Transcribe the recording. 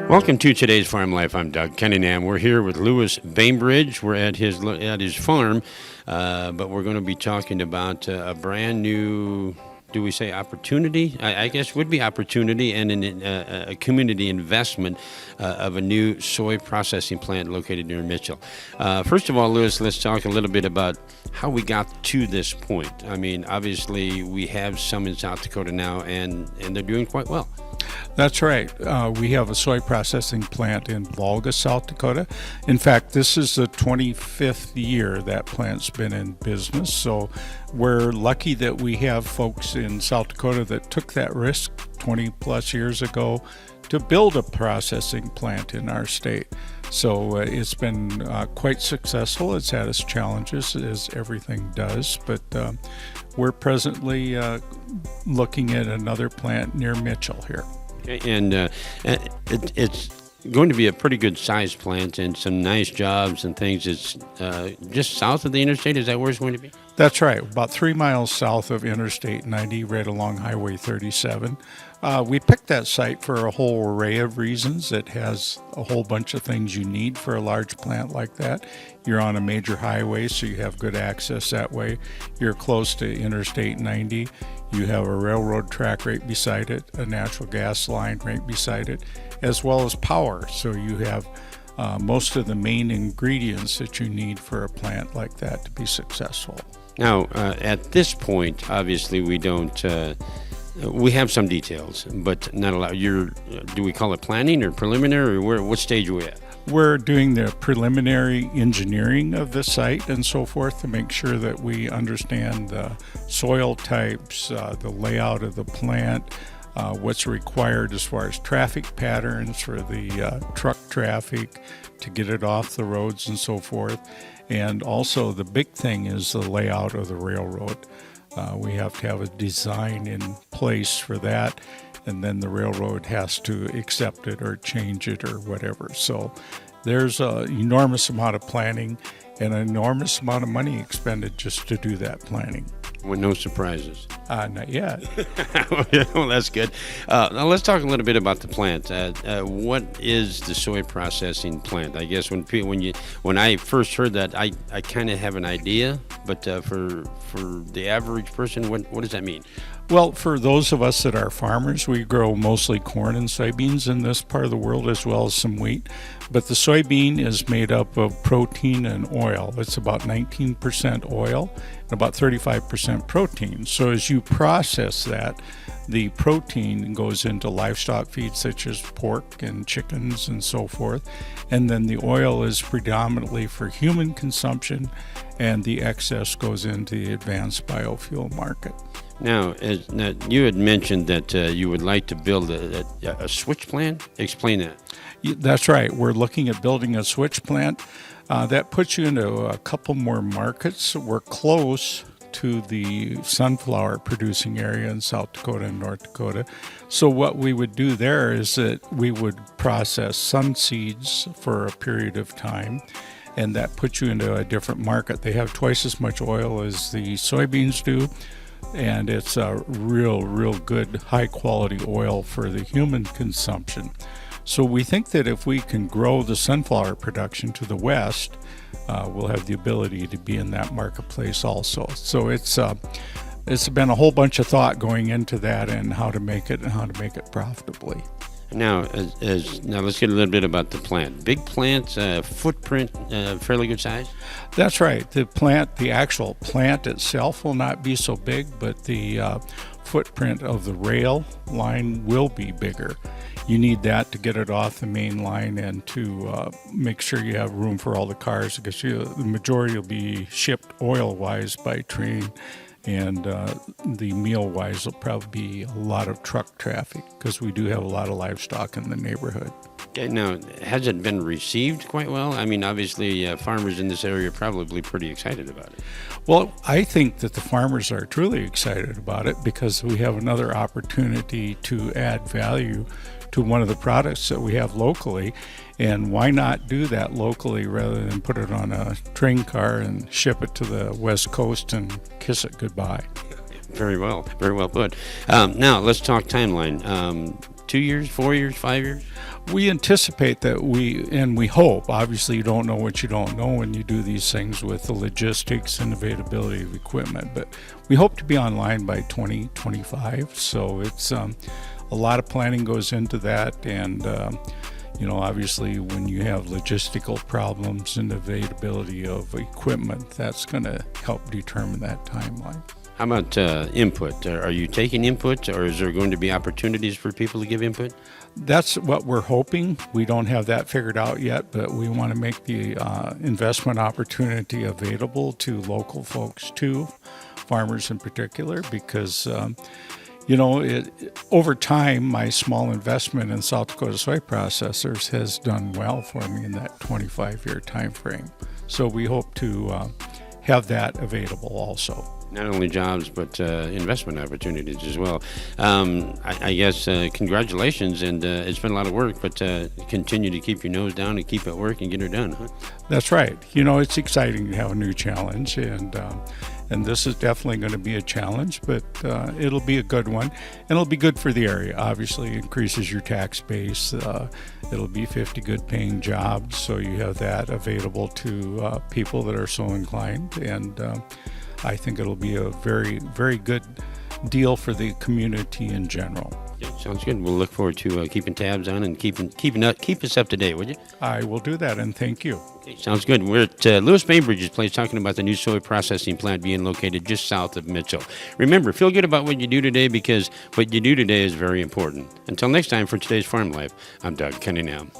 Welcome to today's Farm Life. I'm Doug Cunningham. We're here with Louis Bainbridge. We're at his farm, but we're going to be talking about a brand new, do we say opportunity? I guess would be opportunity and a community investment of a new soy processing plant located near Mitchell. First of all, Louis, let's talk a little bit about how we got to this point. I mean, obviously we have some in South Dakota now, and they're doing quite well. That's right. We have a soy processing plant in Volga, South Dakota. In fact, this is the 25th year that plant's been in business. So we're lucky that we have folks in South Dakota that took that risk 20 plus years ago to build a processing plant in our state. So it's been quite successful. It's had its challenges, as everything does, but we're presently looking at another plant near Mitchell here. Okay, and it's going to be a pretty good sized plant and some nice jobs and things. It's just south of the interstate. Is that where it's going to be? That's right, about 3 miles south of Interstate 90, right along Highway 37. We picked that site for a whole array of reasons. It has a whole bunch of things you need for a large plant like that. You're on a major highway, so you have good access that way. You're close to Interstate 90. You have a railroad track right beside it, a natural gas line right beside it, as well as power. So you have most of the main ingredients that you need for a plant like that to be successful. Now, at this point, obviously, we don't. We have some details, but not a lot. Do we call it planning or preliminary, or what stage are we at? We're doing the preliminary engineering of the site and so forth to make sure that we understand the soil types, the layout of the plant, what's required as far as traffic patterns for the truck traffic to get it off the roads and so forth. And also the big thing is the layout of the railroad. We have to have a design in place for that, and then the railroad has to accept it or change it or whatever. So there's an enormous amount of planning and an enormous amount of money expended just to do that planning. With no surprises. Not yet. Well, that's good. Now let's talk a little bit about the plant. What is the soy processing plant? I guess when I first heard that, I kind of have an idea, but for the average person, what does that mean? Well, for those of us that are farmers, we grow mostly corn and soybeans in this part of the world, as well as some wheat. But the soybean is made up of protein and oil. It's about 19% oil and about 35% protein. So as you process that, the protein goes into livestock feed such as pork and chickens and so forth. And then the oil is predominantly for human consumption, and the excess goes into the advanced biofuel market. Now, you had mentioned that you would like to build a switch plant. Explain that. That's right. We're looking at building a switch plant. That puts you into a couple more markets. We're close to the sunflower producing area in South Dakota and North Dakota. So what we would do there is that we would process sun seeds for a period of time, and that puts you into a different market. They have twice as much oil as the soybeans do, and it's a real good high quality oil for the human consumption. So we think that if we can grow the sunflower production to the west, we'll have the ability to be in that marketplace also. So it's been a whole bunch of thought going into that and how to make it profitably. Now, now let's get a little bit about the plant. Big plant, footprint, fairly good size? That's right. The actual plant itself will not be so big, but the footprint of the rail line will be bigger. You need that to get it off the main line and to make sure you have room for all the cars, because the majority will be shipped oil-wise by train, and the meal-wise will probably be a lot of truck traffic because we do have a lot of livestock in the neighborhood. Okay, now, has it been received quite well? I mean, obviously, farmers in this area are probably pretty excited about it. Well, I think that the farmers are truly excited about it because we have another opportunity to add value to one of the products that we have locally. And why not do that locally rather than put it on a train car and ship it to the West Coast and kiss it goodbye? Very well put. Now, let's talk timeline. 2 years, 4 years, 5 years? We anticipate that we hope, obviously you don't know what you don't know when you do these things with the logistics and availability of equipment, but we hope to be online by 2025. So it's a lot of planning goes into that, and obviously when you have logistical problems and availability of equipment, that's going to help determine that timeline. How about input? Are you taking input, or is there going to be opportunities for people to give input? That's what we're hoping. We don't have that figured out yet, but we want to make the investment opportunity available to local folks too, farmers in particular, because over time, my small investment in South Dakota Soy Processors has done well for me in that 25-year time frame. So we hope to have that available also. Not only jobs, but investment opportunities as well. I guess congratulations, and it's been a lot of work, but continue to keep your nose down and keep at work and get her done, huh? That's right. It's exciting to have a new challenge, and this is definitely going to be a challenge, but it'll be a good one, and it'll be good for the area. Obviously, it increases your tax base. It'll be 50 good-paying jobs, so you have that available to people that are so inclined, and I think it'll be a very, very good deal for the community in general. Yeah, sounds good. We'll look forward to keeping tabs on and keep us up to date, would you? I will do that, and thank you. Okay, sounds good. We're at Lewis Bainbridge's place talking about the new soy processing plant being located just south of Mitchell. Remember, feel good about what you do today, because what you do today is very important. Until next time, for today's Farm Life, I'm Doug Cunningham.